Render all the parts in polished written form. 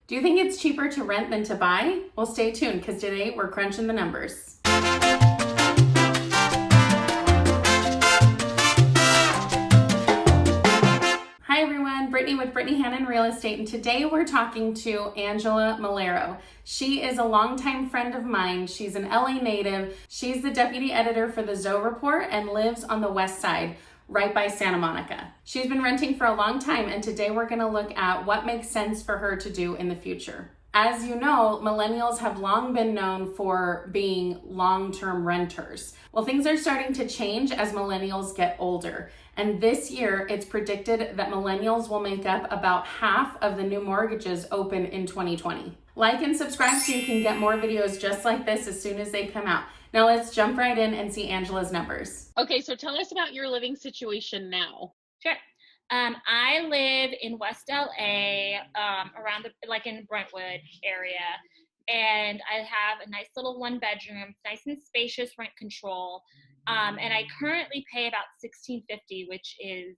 Do you think it's cheaper to rent than to buy? Well, stay tuned because today we're crunching the numbers. Hi everyone, Brittany with Brittany, Hannon Real Estate, and today we're talking to Angela Melero. She is a longtime friend of mine. She's an LA native. She's the deputy editor for the Zoe Report and lives on the west side, right by Santa Monica. She's been renting for a long time, and today we're going to look at what makes sense for her to do in the future. As you know, millennials have long been known for being long-term renters. Well, things are starting to change as millennials get older. And this year, it's predicted that millennials will make up about half of the new mortgages open in 2020. Like and subscribe so you can get more videos just like this as soon as they come out. Now let's jump right in and see Angela's numbers. Okay, so tell us about your living situation now. Sure. I live in West LA, around in Brentwood area, and I have a nice little 1-bedroom, nice and spacious, rent control, and I currently pay about $16.50, which is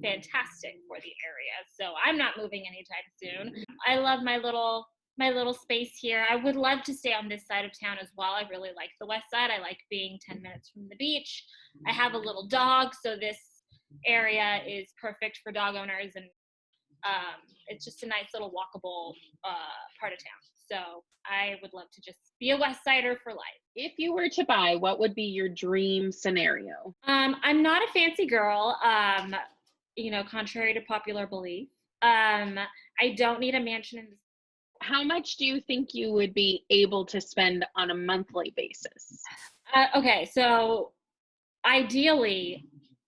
fantastic for the area. So I'm not moving anytime soon. I love my little space here. I would love to stay on this side of town as well. I really like the west side. I like being 10 minutes from the beach. I have a little dog, so this area is perfect for dog owners, and it's just a nice little walkable part of town. So I would love to just be a West Sider for life. If you were to buy, what would be your dream scenario? I'm not a fancy girl, contrary to popular belief. I don't need a mansion in the How much do you think you would be able to spend on a monthly basis? Okay, so ideally,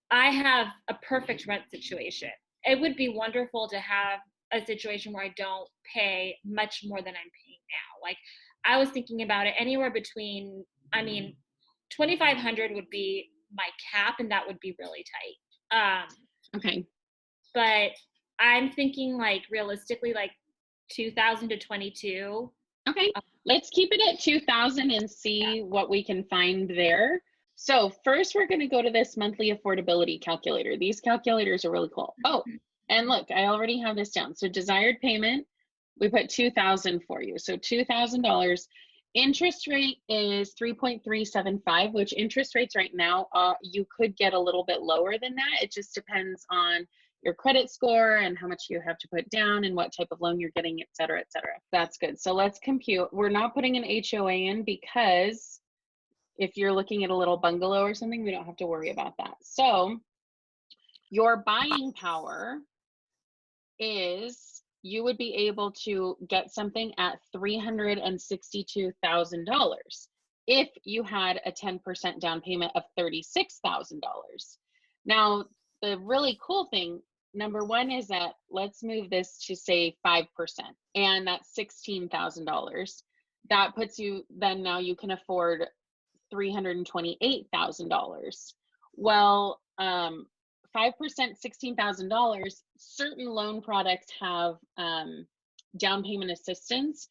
I have a perfect rent situation. It would be wonderful to have a situation where I don't pay much more than I'm paying now. Like, I was thinking about it anywhere between, $2,500 would be my cap, and that would be really tight. Okay. But I'm thinking realistically, 2,000 to 22. Okay, let's keep it at 2,000 and see what we can find there. So first we're going to go to this monthly affordability calculator. These calculators are really cool. Oh, and look, I already have this down. So desired payment, we put 2,000 for you. So $2,000. Interest rate is 3.375, which interest rates right now, you could get a little bit lower than that. It just depends on your credit score and how much you have to put down and what type of loan you're getting, et cetera, et cetera. That's good. So let's compute. We're not putting an HOA in because if you're looking at a little bungalow or something, we don't have to worry about that. So your buying power is, you would be able to get something at $362,000 if you had a 10% down payment of $36,000. Now, the really cool thing, number one, is that let's move this to say 5%, and that's $16,000. That puts you, then now you can afford $328,000. Well, 5%, $16,000, certain loan products have down payment assistance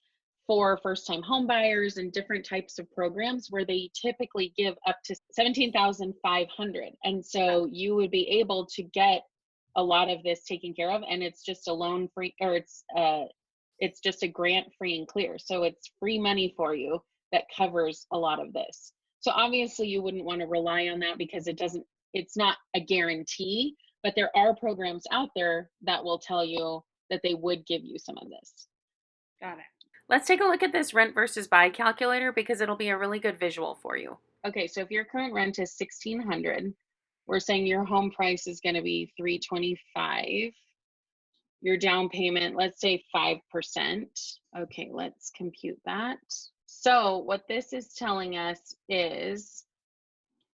for first-time home buyers and different types of programs where they typically give up to $17,500. And so you would be able to get a lot of this taken care of, and it's just a loan free, or it's just a grant free and clear. So it's free money for you that covers a lot of this. So obviously you wouldn't want to rely on that because it's not a guarantee, but there are programs out there that will tell you that they would give you some of this. Got it. Let's take a look at this rent versus buy calculator because it'll be a really good visual for you. Okay, so if your current rent is $1,600, we're saying your home price is going to be $325. Your down payment, let's say 5%. Okay, let's compute that. So what this is telling us is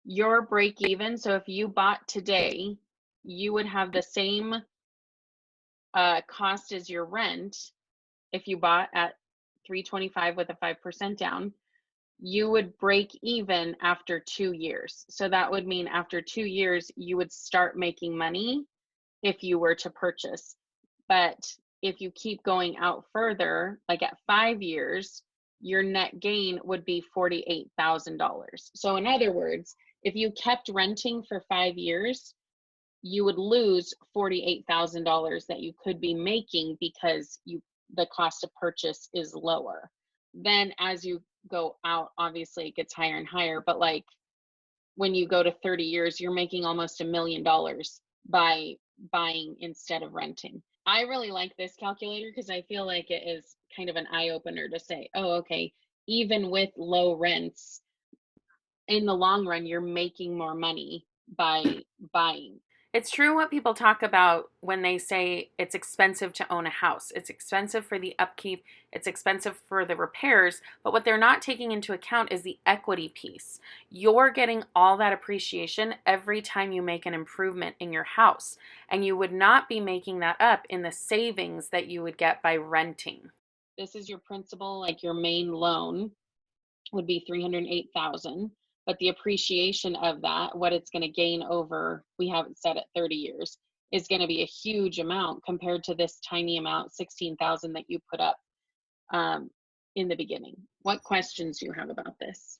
your break even. So if you bought today, you would have the same cost as your rent. If you bought at $325 with a 5% down, you would break even after 2 years. So that would mean after 2 years, you would start making money if you were to purchase. But if you keep going out further, like at 5 years, your net gain would be $48,000. So in other words, if you kept renting for 5 years, you would lose $48,000 that you could be making because you the cost of purchase is lower. Then as you go out, obviously it gets higher and higher, but like when you go to 30 years, you're making almost $1 million by buying instead of renting. I really like this calculator because I feel like it is kind of an eye opener to say, oh, okay, even with low rents, in the long run, you're making more money by buying. It's true what people talk about when they say it's expensive to own a house. It's expensive for the upkeep, it's expensive for the repairs, but what they're not taking into account is the equity piece. You're getting all that appreciation every time you make an improvement in your house, and you would not be making that up in the savings that you would get by renting. This is your principal, like your main loan would be $308,000, but the appreciation of that, what it's going to gain over, we have it set at 30 years, is going to be a huge amount compared to this tiny amount, 16,000 that you put up in the beginning. What questions do you have about this?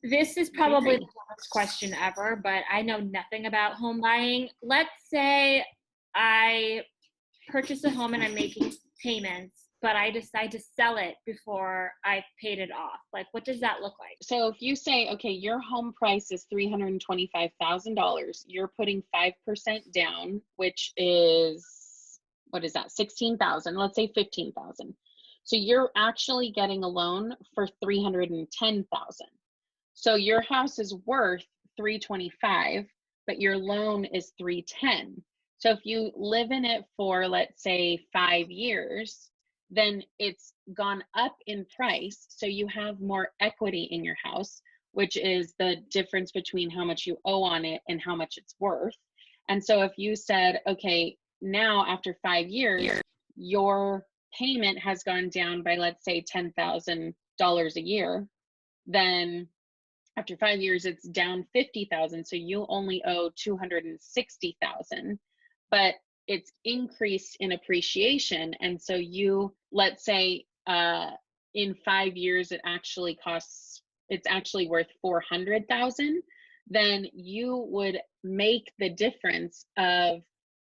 This is probably the hardest question ever, but I know nothing about home buying. Let's say I purchase a home and I'm making payments, but I decide to sell it before I paid it off. Like, what does that look like? So if you say, okay, your home price is $325,000, you're putting 5% down, which is, what is that, 16,000, let's say 15,000. So you're actually getting a loan for 310,000. So your house is worth 325, but your loan is 310. So if you live in it for, let's say, 5 years, then it's gone up in price. So you have more equity in your house, which is the difference between how much you owe on it and how much it's worth. And so if you said, okay, now after 5 years, your payment has gone down by, let's say, $10,000 a year, then after 5 years, it's down 50,000. So you only owe 260,000, but it's increased in appreciation. And so you, let's say, in 5 years, it's actually worth 400,000, then you would make the difference of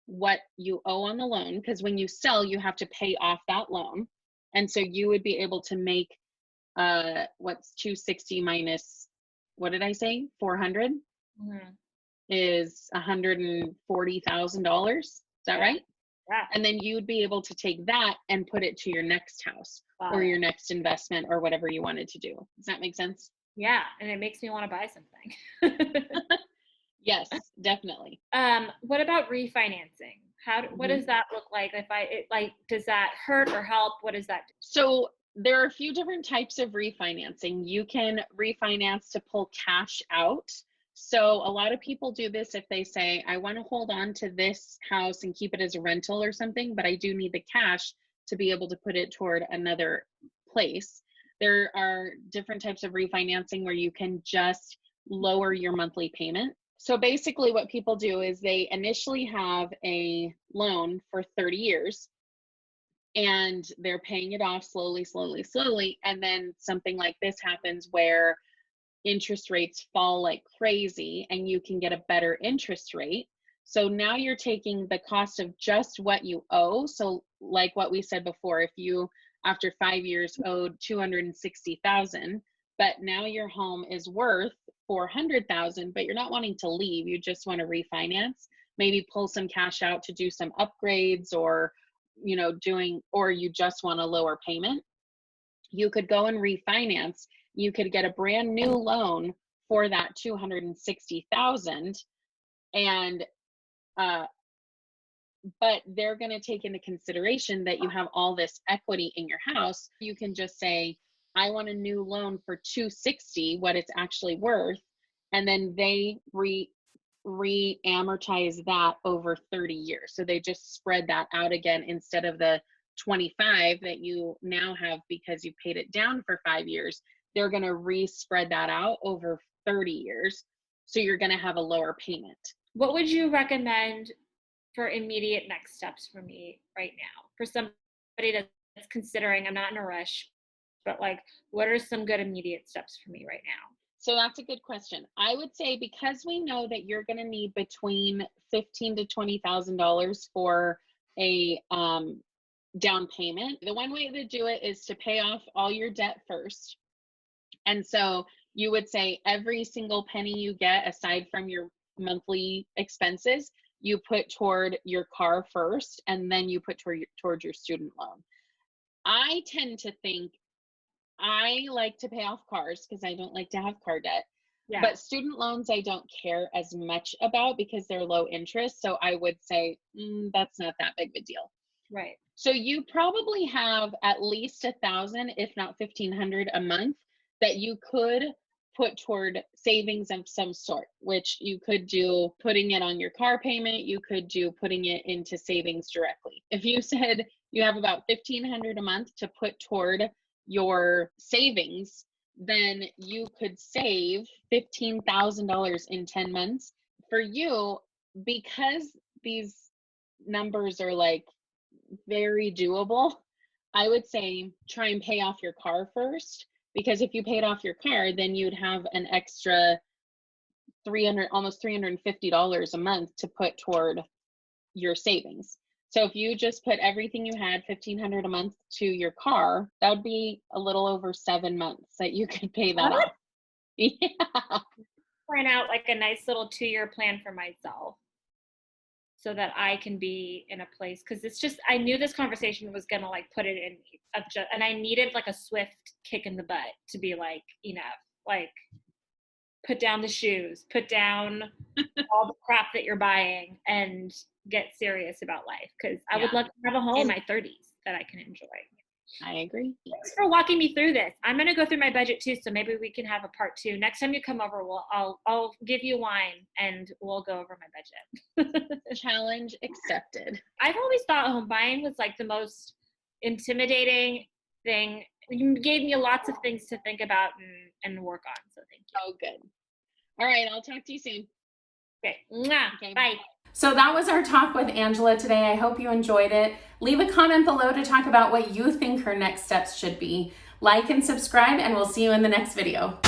what you owe on the loan. Because when you sell, you have to pay off that loan. And so you would be able to make, what's 260 minus, what did I say? 400 is $140,000. Is that right? Yeah. And then you'd be able to take that and put it to your next house or your next investment or whatever you wanted to do. Does that make sense? Yeah, and it makes me want to buy something. Yes, definitely. What about refinancing? What does that look like? Does that hurt or help? What does that do? So there are a few different types of refinancing. You can refinance to pull cash out. So a lot of people do this if they say, I want to hold on to this house and keep it as a rental or something, but I do need the cash to be able to put it toward another place. There are different types of refinancing where you can just lower your monthly payment. So basically what people do is they initially have a loan for 30 years and they're paying it off slowly, slowly, slowly. And then something like this happens where interest rates fall like crazy and you can get a better interest rate. So now you're taking the cost of just what you owe. So like what we said before, if you after 5 years owed 260,000, but now your home is worth 400,000, but you're not wanting to leave, you just want to refinance, maybe pull some cash out to do some upgrades or or you just want a lower payment, you could go and refinance. You could get a brand new loan for that 260,000 and but they're going to take into consideration that you have all this equity in your house. You can just say, I want a new loan for 260, what it's actually worth, and then they re-amortize that over 30 years. So they just spread that out again instead of the 25 that you now have because you paid it down for 5 years. They're going to re-spread that out over 30 years. So you're going to have a lower payment. What would you recommend for immediate next steps for me right now? For somebody that's considering, I'm not in a rush, but like, what are some good immediate steps for me right now? So that's a good question. I would say because we know that you're going to need between $15,000 to $20,000 for a down payment. The one way to do it is to pay off all your debt first. And so you would say every single penny you get, aside from your monthly expenses, you put toward your car first, and then you put toward your student loan. I tend to think I like to pay off cars because I don't like to have car debt. Yeah. But student loans, I don't care as much about because they're low interest. So I would say that's not that big of a deal. Right. So you probably have at least 1,000, if not 1,500 a month that you could put toward savings of some sort, which you could do putting it on your car payment. You could do putting it into savings directly. If you said you have about 1,500 a month to put toward your savings, then you could save $15,000 in 10 months. For you, because these numbers are like very doable, I would say try and pay off your car first, because if you paid off your car, then you'd have an extra almost $350 a month to put toward your savings. So if you just put everything you had, $1,500 a month, to your car, that would be a little over 7 months that you could pay that off. Yeah. Plan out like a nice little 2-year plan for myself so that I can be in a place, because it's just, I knew this conversation was gonna like put it in, and I needed like a swift kick in the butt to be like, enough, like put down the shoes, put down all the crap that you're buying, and get serious about life, because I would love to have a home in my 30s that I can enjoy. I agree. Thanks for walking me through this. I'm going to go through my budget too, so maybe we can have a part 2. Next time you come over, I'll give you wine and we'll go over my budget. Challenge accepted. I've always thought home buying was like the most intimidating thing. You gave me lots of things to think about and work on, so thank you. Oh, good. All right, I'll talk to you soon. Okay. Mwah. Okay. Bye. So that was our talk with Angela today. I hope you enjoyed it. Leave a comment below to talk about what you think her next steps should be. Like and subscribe, and we'll see you in the next video.